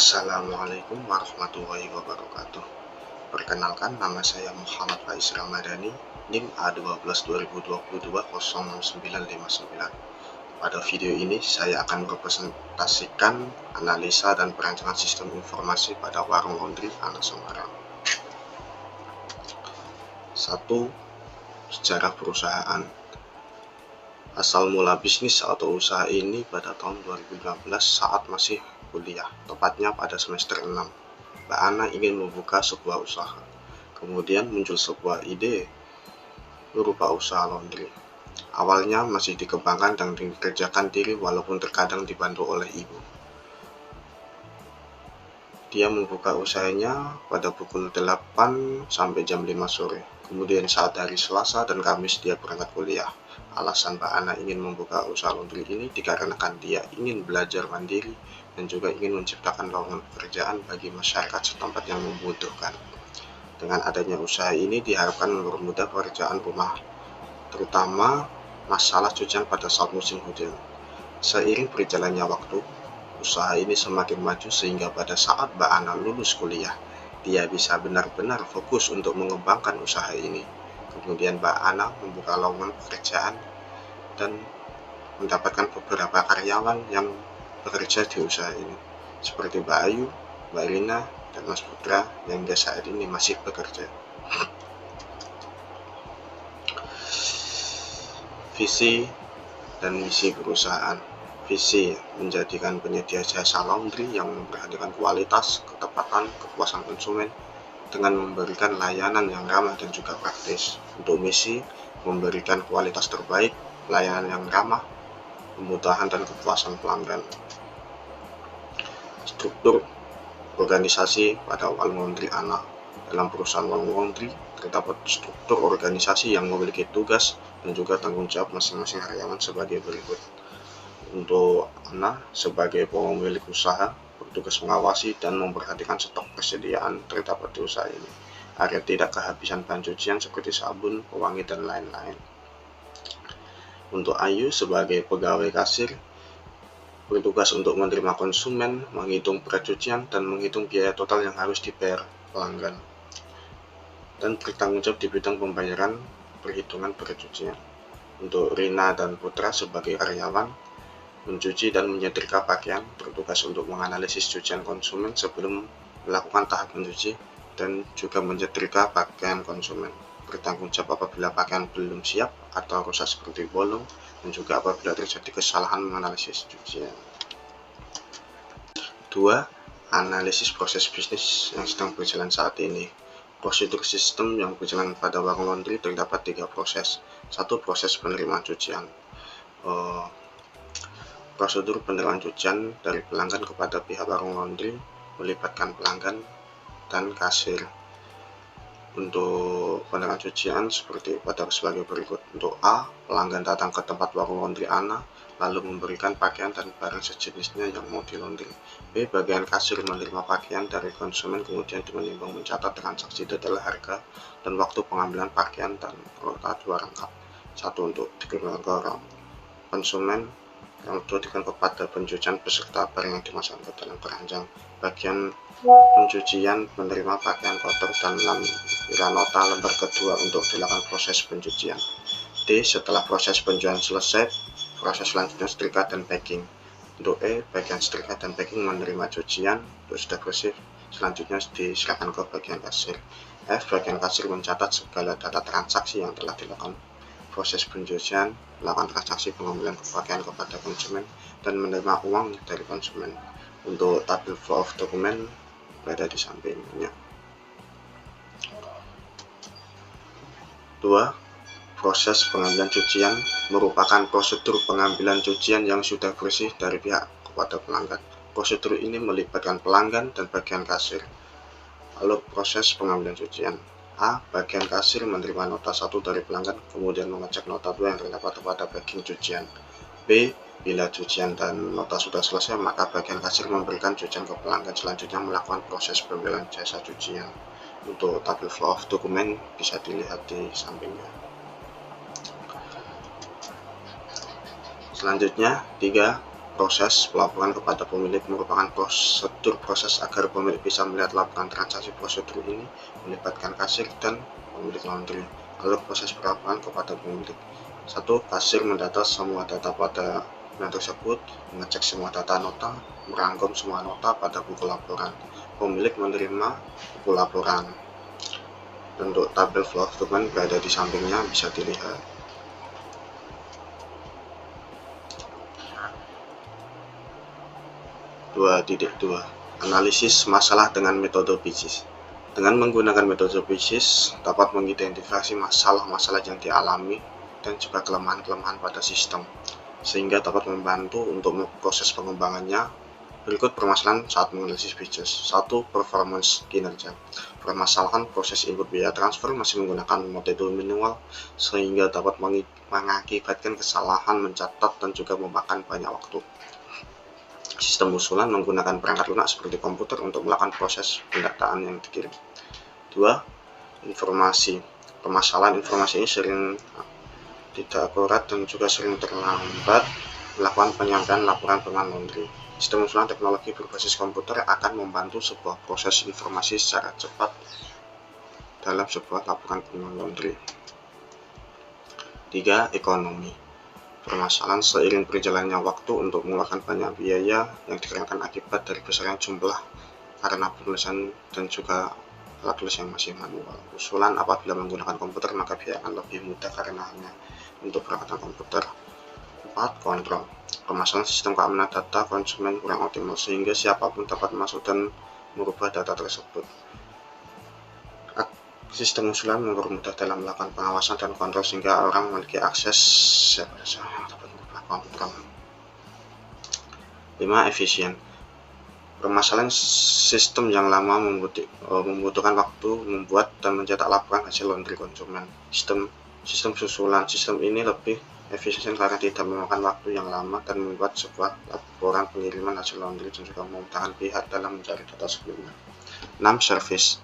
Assalamualaikum warahmatullahi wabarakatuh. Perkenalkan, nama saya Muhammad Faiz Ramadhani, NIM A12 2022 06959. Pada video ini saya akan merepresentasikan analisa dan perancangan sistem informasi pada warung laundry Ana Semarang. 1. Sejarah perusahaan. Asal mula bisnis atau usaha ini pada tahun 2015 saat masih kuliah, tepatnya pada semester 6. Mbak Ana ingin membuka sebuah usaha. Kemudian muncul sebuah ide berupa usaha laundry. Awalnya masih dikembangkan dan dikerjakan diri walaupun terkadang dibantu oleh ibu. Dia membuka usahanya pada pukul 8 sampai jam 5 sore. Kemudian saat hari Selasa dan Kamis dia berangkat kuliah. Alasan Mbak Ana ingin membuka usaha laundry ini dikarenakan dia ingin belajar mandiri dan juga ingin menciptakan lowongan pekerjaan bagi masyarakat setempat yang membutuhkan. Dengan adanya usaha ini diharapkan mempermudah pekerjaan rumah, terutama masalah cucian pada saat musim hujan. Seiring berjalannya waktu, usaha ini semakin maju sehingga pada saat Mbak Ana lulus kuliah, dia bisa benar-benar fokus untuk mengembangkan usaha ini. Kemudian Mbak Ana membuka lowongan pekerjaan dan mendapatkan beberapa karyawan yang bekerja di usaha ini, seperti Mbak Ayu, Mbak Rina, dan Mas Putra yang hingga saat ini masih bekerja. Visi dan misi perusahaan. Visi menjadikan penyedia jasa laundry yang memperhatikan kualitas, ketepatan, kepuasan konsumen dengan memberikan layanan yang ramah dan juga praktis. Untuk misi, memberikan kualitas terbaik, layanan yang ramah, kemudahan dan kepuasan pelanggan. Struktur organisasi pada warung laundry Ana. Dalam perusahaan warung laundry terdapat struktur organisasi yang memiliki tugas dan juga tanggung jawab masing-masing karyawan sebagai berikut. Untuk Ana sebagai pemilik usaha, bertugas mengawasi dan memperhatikan stok persediaan terdapat di usaha ini agar tidak kehabisan bahan cucian seperti sabun, pewangi, dan lain-lain. Untuk Ayu sebagai pegawai kasir, bertugas untuk menerima konsumen, menghitung berat cucian, dan menghitung biaya total yang harus dibayar pelanggan, dan bertanggung jawab di bidang pembayaran perhitungan berat cucian. Untuk Rina dan Putra sebagai karyawan, mencuci dan menyetrika pakaian, bertugas untuk menganalisis cucian konsumen sebelum melakukan tahap mencuci dan juga menyetrika pakaian konsumen. Bertanggung jawab apabila pakaian belum siap atau rusak seperti bolong, dan juga apabila terjadi kesalahan menganalisis cucian. 2. Analisis proses bisnis yang sedang berjalan saat ini. Prosedur sistem yang berjalan pada warung laundry terdapat 3 proses. 1. Proses penerimaan cucian. Prosedur penerimaan cucian dari pelanggan kepada pihak warung laundry melibatkan pelanggan dan kasir. Untuk penerimaan cucian sebagai berikut. Untuk A, pelanggan datang ke tempat warung laundry Ana lalu memberikan pakaian dan barang sejenisnya yang mau di laundry. B, bagian kasir menerima pakaian dari konsumen kemudian menimbang mencatat transaksi detail harga dan waktu pengambilan pakaian dan kuota 2 rangkap. 1 untuk dikirimkan ke konsumen, yang kedua kepada pencucian beserta barang yang dimasukkan ke dalam keranjang. Bagian pencucian menerima pakaian kotor dan lampiran nota lembar kedua untuk dilakukan proses pencucian. D, setelah proses penjualan selesai, proses selanjutnya setrika dan packing. Untuk E, bagian setrika dan packing menerima cucian, sudah bersih, selanjutnya diserahkan ke bagian kasir. F, bagian kasir mencatat segala data transaksi yang telah dilakukan proses pencucian, melakukan transaksi pengambilan pakaian kepada konsumen, dan menerima uang dari konsumen. Untuk tabel flow of dokumen berada di sampingnya. 2. Proses pengambilan cucian merupakan prosedur pengambilan cucian yang sudah bersih dari pihak kepada pelanggan. Prosedur ini melibatkan pelanggan dan bagian kasir. Lalu proses pengambilan cucian. A, bagian kasir menerima nota 1 dari pelanggan, kemudian mengecek nota 2 yang terdapat pada bagian cucian. B, bila cucian dan nota sudah selesai, maka bagian kasir memberikan cucian ke pelanggan, selanjutnya melakukan proses pembelian jasa cucian. Untuk tabel flow of dokumen bisa dilihat di sampingnya. Selanjutnya, 3. Proses pelaporan kepada pemilik merupakan prosedur proses agar pemilik bisa melihat laporan transaksi. Prosedur ini melibatkan kasir dan pemilik laundry. Lalu proses pelaporan kepada pemilik. 1. Kasir mendata semua data pada bulan tersebut, mengecek semua data nota, merangkum semua nota pada buku laporan. Pemilik menerima buku laporan. Bentuk tabel flow of document berada di sampingnya, bisa dilihat. 2.2 Analisis masalah dengan metode PISIS. Dengan menggunakan metode PISIS dapat mengidentifikasi masalah-masalah yang dialami dan juga kelemahan-kelemahan pada sistem, sehingga dapat membantu untuk proses pengembangannya. Berikut permasalahan saat menganalisis PISIS. 1. Performance kinerja. Permasalahan proses input biaya transfer masih menggunakan metode manual, sehingga dapat mengakibatkan kesalahan mencatat dan juga memakan banyak waktu. Sistem usulan menggunakan perangkat lunak seperti komputer untuk melakukan proses pendataan yang dikirim. 2. Informasi. Permasalahan informasi ini sering tidak akurat dan juga sering terlambat melakukan penyampaian laporan pengelolaan laundry. Sistem usulan teknologi berbasis komputer akan membantu sebuah proses informasi secara cepat dalam sebuah laporan pengelolaan laundry. 3. Ekonomi. Permasalahan seiring berjalannya waktu untuk mengeluarkan banyak biaya yang dikenakan akibat dari besarnya jumlah karena penulisan dan juga alat tulis yang masih manual. Usulan apabila menggunakan komputer maka biaya akan lebih mudah karena hanya untuk peralatan komputer. 4. Kontrol. Permasalahan sistem keamanan data konsumen kurang optimal sehingga siapapun dapat masuk dan merubah data tersebut. Sistem usulan mempermudah dalam melakukan pengawasan dan kontrol sehingga orang memiliki akses yang dapat merubah kontrol. 5. Efisien. Permasalahan sistem yang lama membutuhkan waktu membuat dan mencetak laporan hasil laundry konsumen. Sistem susulan. Sistem ini lebih efisien karena tidak memakan waktu yang lama dan membuat sebuah laporan pengiriman hasil laundry dan juga memudahkan pihak dalam mencari data sebelumnya. 6. Service.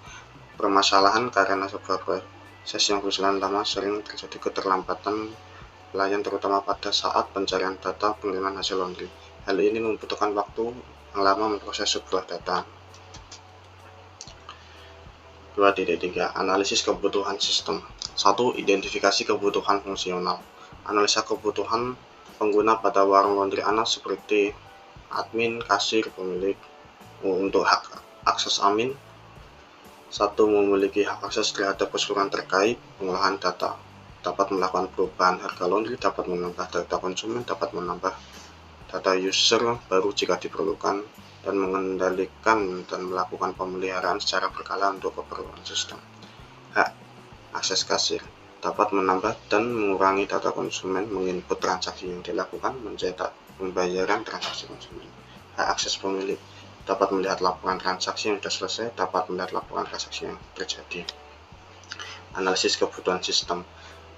Permasalahan karena sebuah proses yang berulang lama sering terjadi keterlambatan pelayan terutama pada saat pencarian data pengiriman hasil laundry. Hal ini membutuhkan waktu yang lama memproses sebuah data. 2.3 Analisis kebutuhan sistem. 1. Identifikasi kebutuhan fungsional. Analisa kebutuhan pengguna pada warung laundry anak seperti admin, kasir, pemilik. Untuk hak akses admin, 1. Memiliki hak akses terhadap keseluruhan terkait pengolahan data, dapat melakukan perubahan harga laundry, dapat menambah data konsumen, dapat menambah data user baru jika diperlukan, dan mengendalikan dan melakukan pemeliharaan secara berkala untuk keperluan sistem. Hak akses kasir, dapat menambah dan mengurangi data konsumen, menginput transaksi yang dilakukan, mencetak pembayaran transaksi konsumen. Hak akses pemilik, dapat melihat laporan transaksi yang sudah selesai, dapat melihat laporan transaksi yang terjadi. Analisis kebutuhan sistem.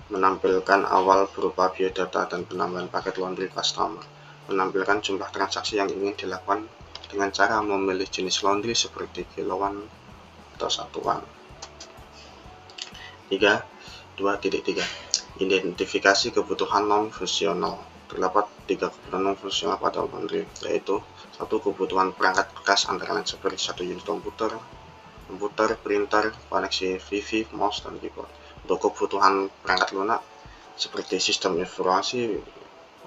Menampilkan awal berupa biodata dan penambahan paket laundry customer. Menampilkan jumlah transaksi yang ingin dilakukan dengan cara memilih jenis laundry seperti kiloan atau satuan. 2.3 Identifikasi kebutuhan non-fungsional. Terdapat 3 kebutuhan non-fungsional pada laundry, yaitu 1. Kebutuhan perangkat bekas antara lain seperti 1 unit komputer, printer, koneksi wifi, mouse, dan keyboard. Untuk kebutuhan perangkat lunak seperti sistem informasi,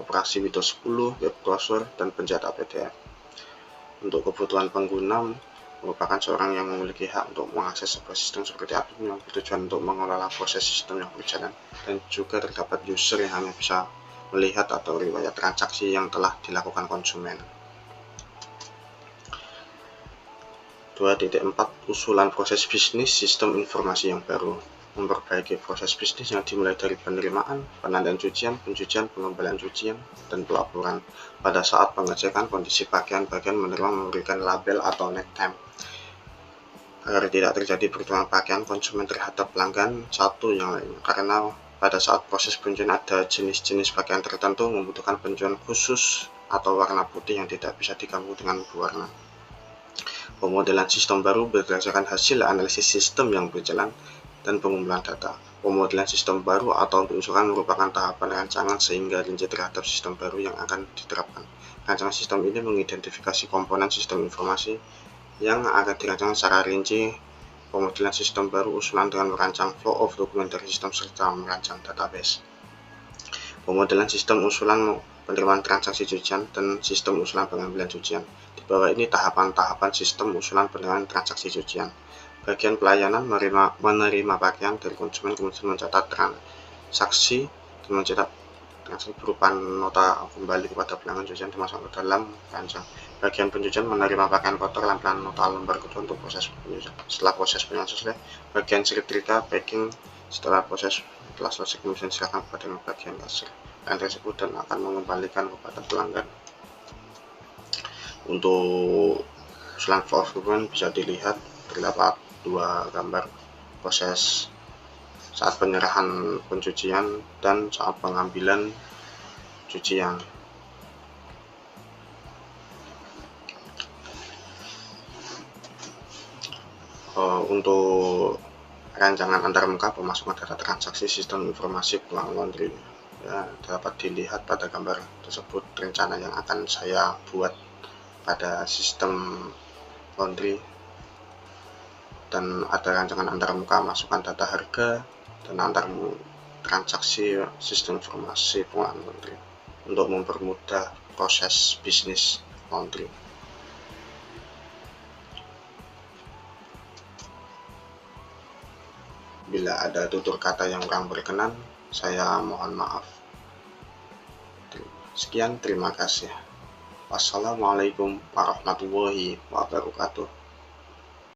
operasi Windows 10, web browser, dan pencetak PDF. Untuk kebutuhan pengguna merupakan seorang yang memiliki hak untuk mengakses sebuah sistem seperti admin yang bertujuan untuk mengelola proses sistem yang berjalan, dan juga terdapat user yang hanya bisa melihat atau riwayat transaksi yang telah dilakukan konsumen. 2.4 Usulan proses bisnis sistem informasi yang baru. Memperbaiki proses bisnis yang dimulai dari penerimaan, penandaan cucian, pencucian, pengembalian cucian, dan pelaporan. Pada saat pengecekan kondisi bagian-bagian menerima memberikan label atau net time. Agar tidak terjadi pertukaran pakaian konsumen terhadap pelanggan satu yang lain. Karena pada saat proses pencucian ada jenis-jenis pakaian tertentu membutuhkan pencucian khusus atau warna putih yang tidak bisa digabung dengan berwarna. Pemodelan sistem baru berdasarkan hasil analisis sistem yang berjalan dan pengumpulan data. Pemodelan sistem baru atau pengusulan merupakan tahapan rancangan sehingga rinci terhadap sistem baru yang akan diterapkan. Rancangan sistem ini mengidentifikasi komponen sistem informasi yang akan dirancang secara rinci, pemodelan sistem baru usulan dengan merancang flow of dokumen dari sistem serta merancang database. Pemodelan sistem usulan penerimaan transaksi cucian dan sistem usulan pengambilan cucian. Di bawah ini tahapan-tahapan sistem usulan penerimaan transaksi cucian. Bagian pelayanan menerima pakaian dari konsumen, kemudian mencatat transaksi dan mencetak transaksi berupa nota kembali kepada pelanggan cucian termasuk ke dalam rancang. Bagian pencucian menerima pakaian kotor, lampiran nota lembar kedua untuk proses pencucian. Setelah proses pencucian selesai, bagian setrika packing. Setelah proses telah selesai, kemudian silakan kepada bagian kasir yang tersebut dan akan mengembalikan kepada pelanggan. Untuk usulan flow of dokumen bisa dilihat terdapat dua gambar proses saat penyerahan pencucian dan saat pengambilan cucian. Untuk rancangan antarmuka pemasukan data transaksi sistem informasi keuangan laundry ya, dapat dilihat pada gambar tersebut rencana yang akan saya buat pada sistem laundry, dan ada rancangan antarmuka masukkan data harga dan antar transaksi sistem informasi keuangan laundry untuk mempermudah proses bisnis laundry. Bila ada tutur kata yang kurang berkenan, saya mohon maaf. Sekian, terima kasih. Wassalamualaikum warahmatullahi wabarakatuh.